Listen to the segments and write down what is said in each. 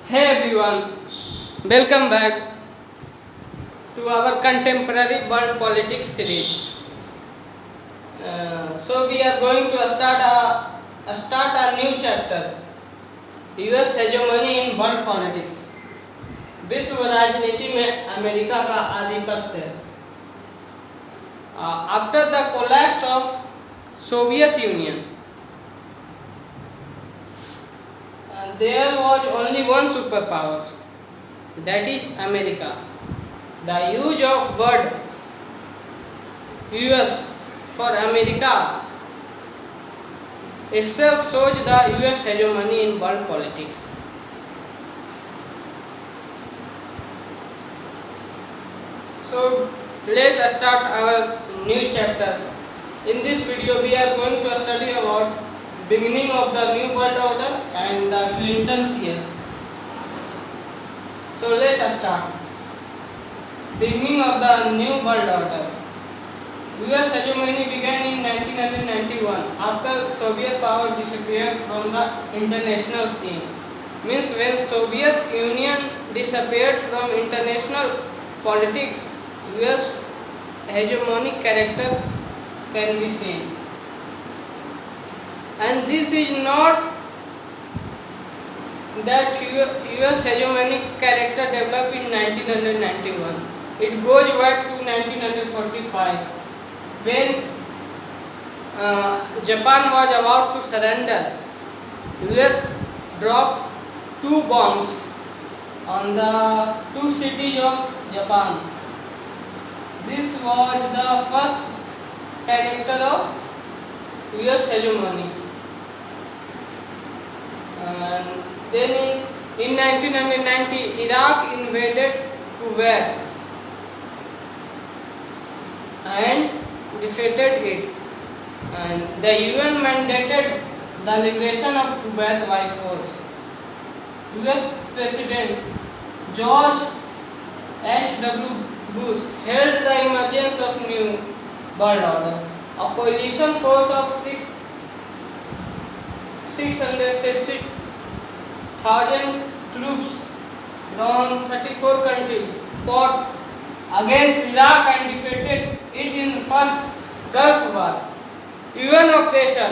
Hey everyone, welcome back to our contemporary world politics series. So we are going to start a new chapter. US hegemony in world politics. विश्व राजनीति में America का आधिपत्य. After the collapse of Soviet Union, there was only one superpower, that is America. The use of word US for America itself shows the US hegemony in world politics. So let us start our new chapter. In this video we are going to study about beginning of the new world order and the Clinton's year. So let us start. Beginning of the new world order. US hegemony began in 1991 after Soviet power disappeared from the international scene. Means when Soviet Union disappeared from international politics, US hegemonic character can be seen. And this is not that US hegemonic character developed in 1991. It goes back to 1945 when Japan was about to surrender. US dropped two bombs on the two cities of Japan. This was the first character of US hegemony. And then in 1990, Iraq invaded Kuwait and defeated it. And the UN mandated the liberation of Kuwait by force. US President George H.W. Bush held the emergence of new world order. A coalition force of 660,000 troops from 34 countries fought against Iraq and defeated it in the first Gulf War. UN operation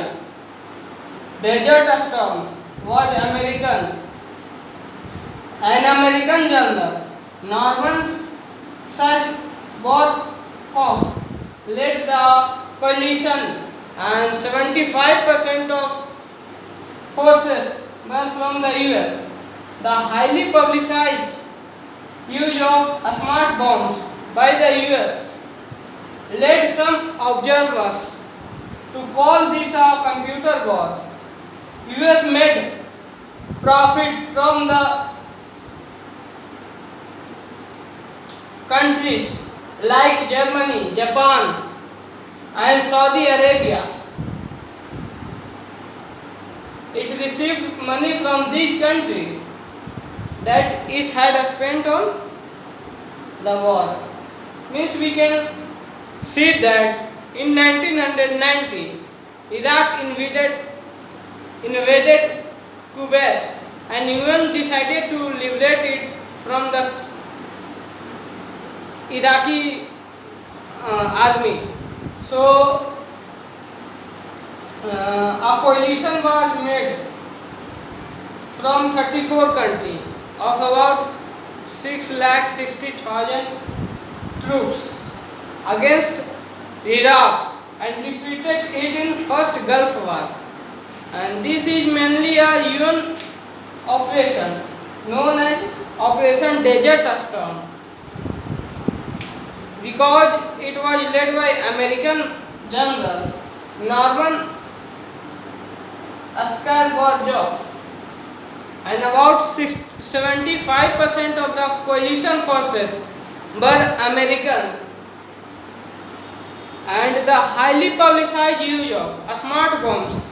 Desert Storm was American. An American general, Norman Schwarzkopf, led the coalition and 75% of forces were from the US. The highly publicized use of smart bombs by the US led some observers to call this a computer war. US made profit from the countries like Germany, Japan and Saudi Arabia. It received money from these countries that it had spent on the war. Means we can see that in 1990 Iraq invaded Kuwait and UN decided to liberate it from the Iraqi army. So a coalition was made from 34 countries of about 660,000 troops against Iraq and defeated it in first Gulf War. And this is mainly a UN operation known as Operation Desert Storm, because it was led by American General Norman Schwarzkopf, and about 75% of the coalition forces were American. And the highly publicized use of smart bombs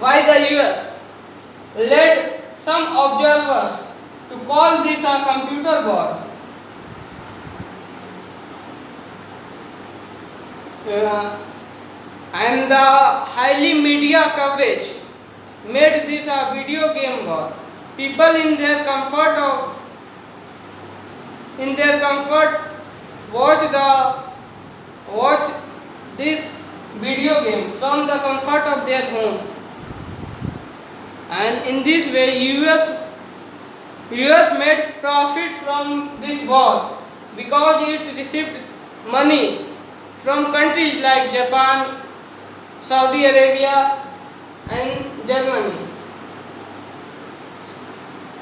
by the US led some observers to call this a computer war. And the highly media coverage made this a video game war. People in their comfort watch this video game from the comfort of their home. And in this way US made profit from this war because it received money from countries like Japan, Saudi Arabia and Germany.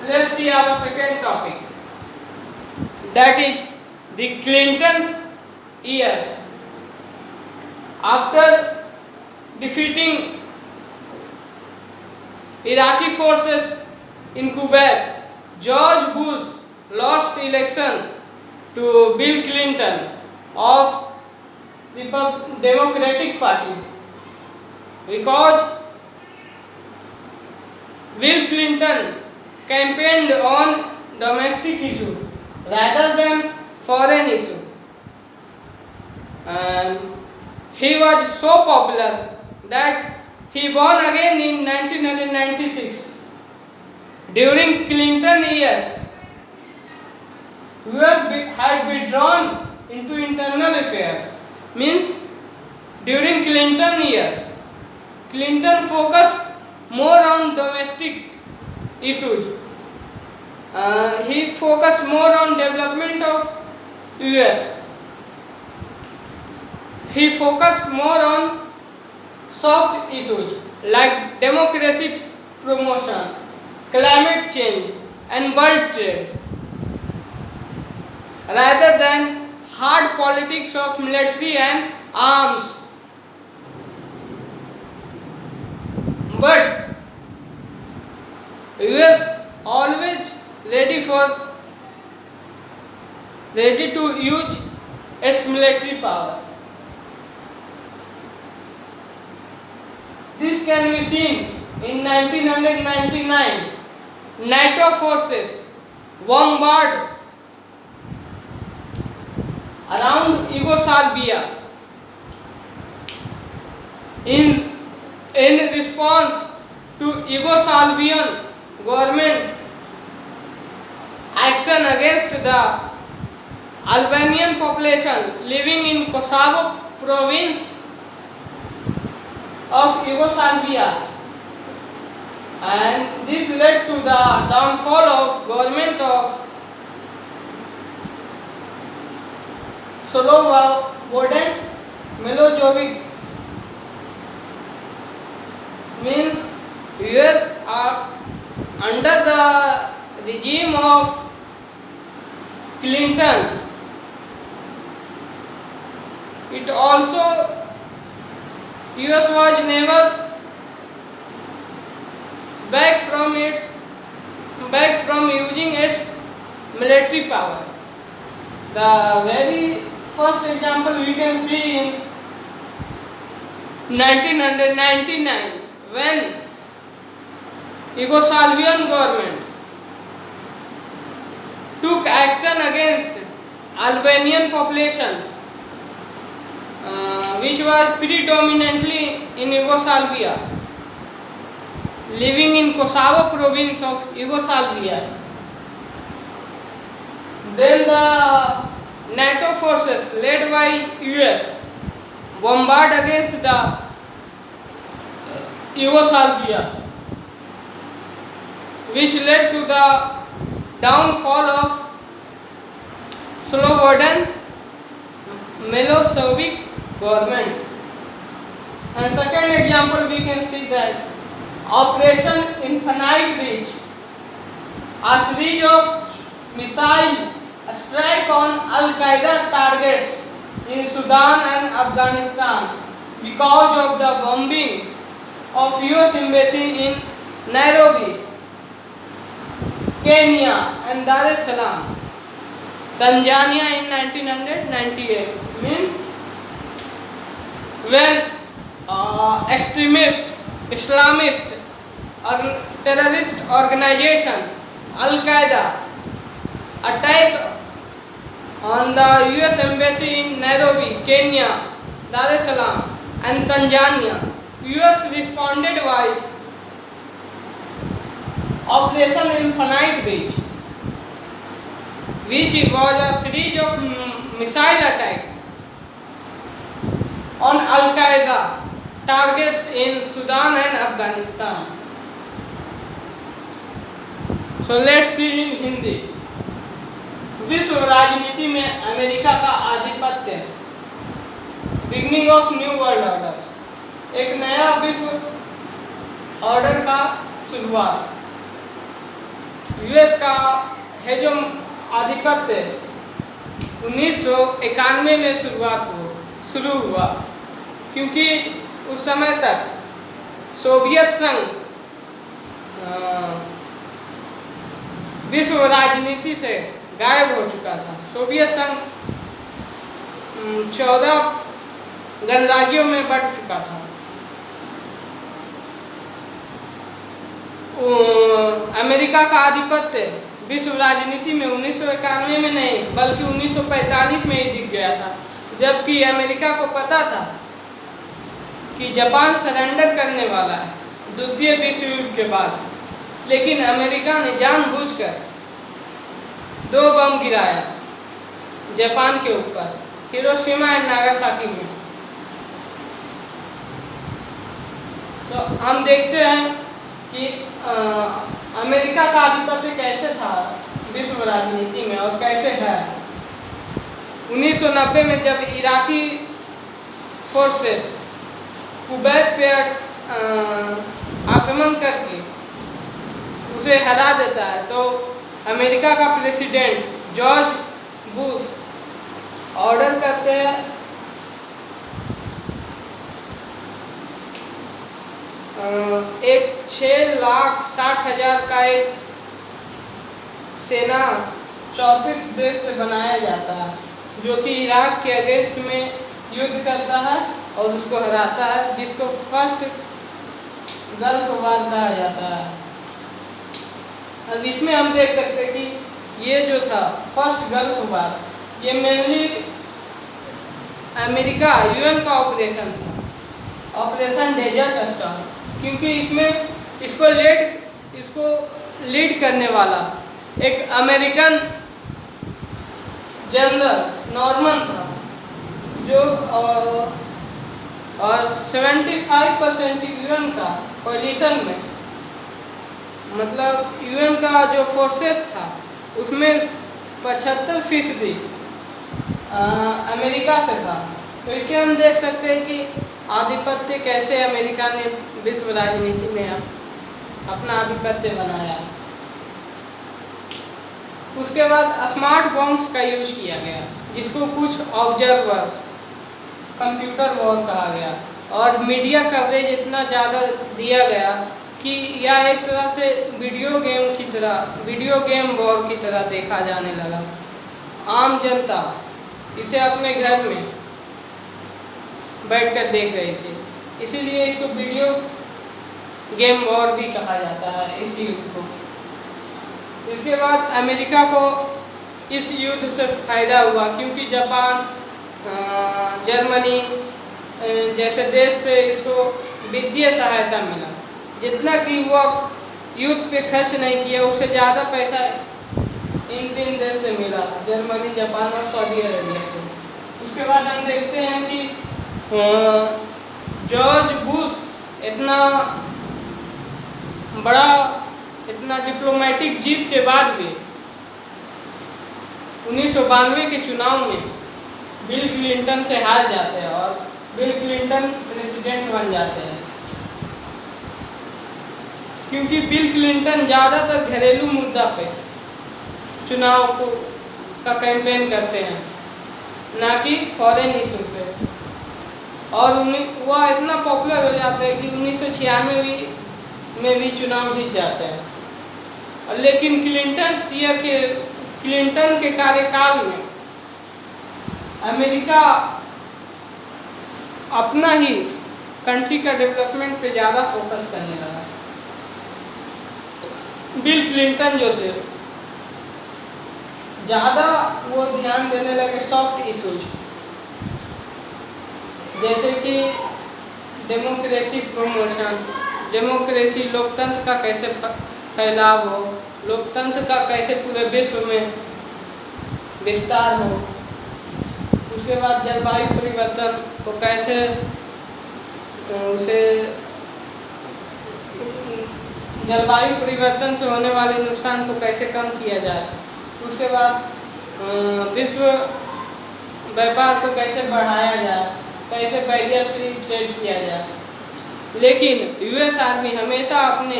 Let's see our second topic, that is the Clinton's years. After defeating Iraqi forces in Kuwait, George Bush lost election to Bill Clinton of Democratic Party because Bill Clinton campaigned on domestic issue rather than foreign issue, and he was so popular that he won again in 1996. During Clinton years, US had withdrawn into internal affairs. Means during Clinton years, Clinton focused more on domestic issues. He focused more on development of US. He focused more on soft issues like democracy promotion, climate change and world trade, rather than hard politics of military and arms. But US always ready to use its military power. This can be seen in 1999. NATO forces bombarded around Yugoslavia. In response to Yugoslavian government action against the Albanian population living in Kosovo province of Yugoslavia, and this led to the downfall of government of Slobodan Milosevic. Means US are under the regime of Clinton. It also US was never back from using its military power. The very first example we can see in 1999 when Yugoslavian government took action against Albanian population, which was predominantly in Yugoslavia, living in Kosovo province of Yugoslavia. Then the NATO forces led by US bombarded against the Yugoslavia, which led to the downfall of Slobodan Milosevic government. And second example we can see that Operation Infinite Reach, a series of missile strike on Al-Qaeda targets in Sudan and Afghanistan because of the bombing of US embassy in Nairobi, Kenya and Dar es Salaam, Tanzania in 1998. Means when extremist, Islamist or terrorist organization Al-Qaeda attacked on the US embassy in Nairobi, Kenya, Dar es Salaam and Tanzania, US responded by Operation Infinite Reach, which was a series of missile attacks on Al-Qaeda targets in Sudan and Afghanistan. So let's see in Hindi. विश्व राजनीति में America का आधिपत्य, beginning of new world order, एक नया विश्व order का शुरुआत। यूएस का है जो आधिपत्य 1991 में शुरू हुआ, क्योंकि उस समय तक सोवियत संघ विश्व राजनीति से गायब हो चुका था। सोवियत संघ 14 गणराज्यों में बंट चुका था। अमेरिका का आधिपत्य विश्व राजनीति में 1991 में नहीं बल्कि 1945 में ही दिख गया था, जबकि अमेरिका को पता था कि जापान सरेंडर करने वाला है द्वितीय विश्व युद्ध के बाद, लेकिन अमेरिका ने जानबूझकर 2 बम गिराया जापान के ऊपर, हिरोशिमा एंड नागासाकी में। तो हम देखते हैं कि अमेरिका का आधिपत्य कैसे था विश्व राजनीति में और कैसे है। 1990 में जब इराकी फोर्सेस कुवैत पे आक्रमण करके उसे हरा देता है, तो अमेरिका का प्रेसिडेंट जॉर्ज बुश ऑर्डर करते हैं एक 6,60,000 का एक सेना 34 देश से बनाया जाता है, जो कि इराक के अगेंस्ट में युद्ध करता है और उसको हराता है, जिसको फर्स्ट गल्फ वार कहा जाता है। अब इसमें हम देख सकते हैं कि ये जो था फर्स्ट गल्फ वार, ये मेनली अमेरिका यूएन का ऑपरेशन था, ऑपरेशन डेजर्ट स्टॉर्म, क्योंकि इसमें इसको लीड करने वाला एक अमेरिकन जनरल नॉर्मन था, जो और 75% यूएन का कोलिशन में, मतलब यूएन का जो फोर्सेस था उसमें 75% अमेरिका से था। तो इसे हम देख सकते हैं कि आधिपत्य कैसे अमेरिका ने विश्व राजनीति में अपना आधिपत्य बनाया। उसके बाद स्मार्ट बॉम्ब्स का यूज किया गया, जिसको कुछ ऑब्जर्वर्स कंप्यूटर वॉर कहा गया, और मीडिया कवरेज इतना ज़्यादा दिया गया कि यह एक तरह से वीडियो गेम वॉर की तरह देखा जाने लगा। आम जनता इसे अपने घर में बैठकर देख रही थी, इसीलिए इसको वीडियो गेम वॉर भी कहा जाता है इस युद्ध को। इसके बाद अमेरिका को इस युद्ध से फ़ायदा हुआ, क्योंकि जापान, जर्मनी जैसे देश से इसको वित्तीय सहायता मिला। जितना कि वो युद्ध पे खर्च नहीं किया, उससे ज़्यादा पैसा इन 3 देश से मिला, जर्मनी, जापान और सऊदी अरेबिया से। उसके बाद हम देखते हैं कि जॉर्ज बुश इतना डिप्लोमेटिक जीत के बाद भी 1992 के चुनाव में बिल क्लिंटन से हार जाते हैं और बिल क्लिंटन प्रेसिडेंट बन जाते हैं, क्योंकि बिल क्लिंटन ज़्यादातर घरेलू मुद्दा पे चुनाव का कैंपेन करते हैं, ना कि फॉरेन इशू पे। और वह इतना पॉपुलर हो जाता है कि 1996 में भी चुनाव जीत जाते हैं। और लेकिन क्लिंटन के कार्यकाल में अमेरिका अपना ही कंट्री का डेवलपमेंट पे ज़्यादा फोकस करने लगा। बिल क्लिंटन जो थे ज़्यादा वो ध्यान देने लगे सॉफ्ट इशूज, जैसे कि डेमोक्रेसी प्रमोशन, डेमोक्रेसी लोकतंत्र का कैसे फैलाव हो, लोकतंत्र का कैसे पूरे विश्व में विस्तार हो, उसके बाद जलवायु परिवर्तन को कैसे उसे जलवायु परिवर्तन से होने वाले नुकसान को कैसे कम किया जाए, उसके बाद विश्व व्यापार को कैसे बढ़ाया जाए, कैसे बैरियर फ्री ट्रेड किया जाए। लेकिन यूएस आर्मी हमेशा अपने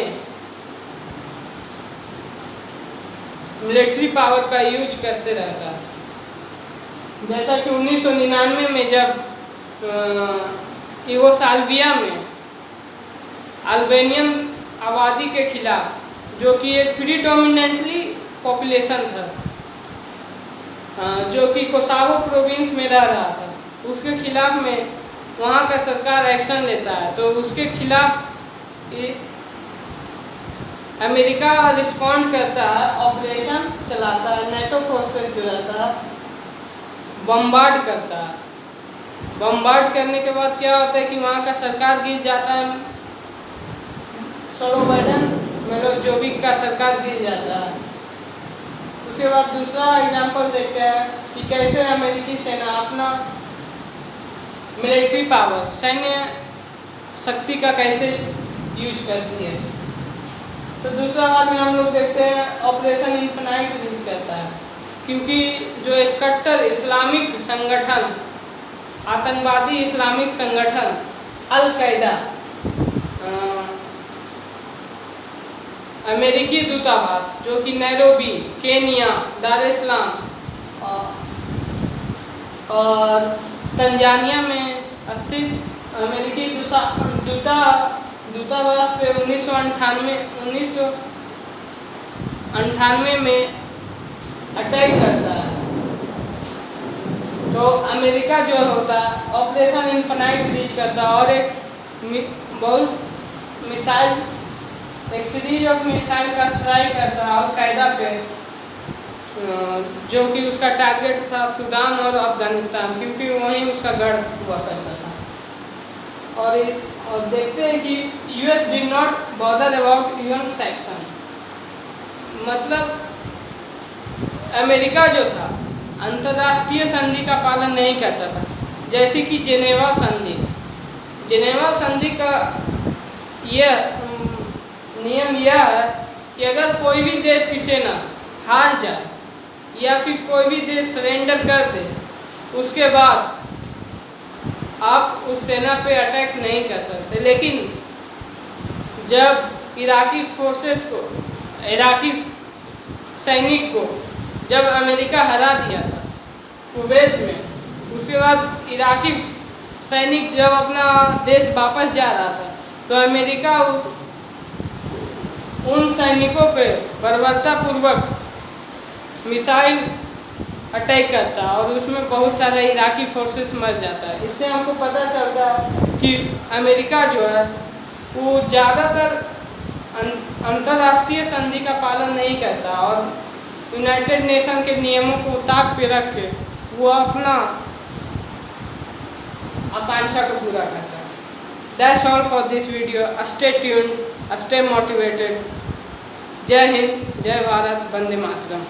मिलिट्री पावर का यूज करते रहता है। जैसा कि 1999 में जब यूगोस्लाविया में अल्बानियन आबादी के खिलाफ, जो कि एक प्रीडोमिनेंटली पॉपुलेशन था, जो कि कोसावो प्रोविंस में रह रहा था, उसके खिलाफ में वहाँ का सरकार एक्शन लेता है, तो उसके खिलाफ अमेरिका रिस्पॉन्ड करता है, ऑपरेशन चलाता है, नेटो फोर्सेस जो रहता है बम्बार्ड करता है। बम्बार्ड करने के बाद क्या होता है कि वहाँ का सरकार गिर जाता है, जो बाइडेन मिलोसेविक का सरकार गिर जाता है। उसके बाद दूसरा एग्जांपल देखते हैं कि कैसे अमेरिकी सेना अपना मिलिट्री पावर, सैन्य शक्ति का कैसे यूज करती है। तो दूसरा बात में हम लोग देखते हैं ऑपरेशन इन्फिनाइट यूज करता है, क्योंकि जो एक कट्टर इस्लामिक संगठन, आतंकवादी इस्लामिक संगठन अल कायदा, अमेरिकी दूतावास जो कि नैरोबी, केनिया, दार एस सलाम और तंजानिया में स्थित अमेरिकी दूतावास पे 1998 में अटैक करता है। तो अमेरिका जो होता है ऑपरेशन इन्फिनाइट रीच करता है और एक बहुत मिसाइल, एक सीरीज ऑफ मिसाइल का स्ट्राइक करता है अल कायदा पे, जो कि उसका टारगेट था सूडान और अफगानिस्तान, क्योंकि वहीं उसका गढ़ हुआ करता था। और देखते हैं कि US did not bother about UN section, मतलब अमेरिका जो था अंतर्राष्ट्रीय संधि का पालन नहीं करता था, जैसे कि जेनेवा संधि। जेनेवा संधि का यह नियम यह है कि अगर कोई भी देश की सेना हार जाए या फिर कोई भी देश सरेंडर कर दे, उसके बाद आप उस सेना पे अटैक नहीं कर सकते। लेकिन जब इराकी फोर्सेस को, इराकी सैनिक को जब अमेरिका हरा दिया था कुवैत में, उसके बाद इराकी सैनिक जब अपना देश वापस जा रहा था, तो अमेरिका उन सैनिकों पे बर्बरतापूर्वक मिसाइल अटैक करता है और उसमें बहुत सारे इराकी फोर्सेस मर जाता है। इससे हमको पता चलता है कि अमेरिका जो है वो ज़्यादातर अंतर्राष्ट्रीय संधि का पालन नहीं करता और यूनाइटेड नेशन के नियमों को ताक पे रख के वो अपना आकांक्षा को पूरा करता है। That's all for this video. Stay tuned, stay motivated. जय हिंद, जय भारत, वंदे मातरम।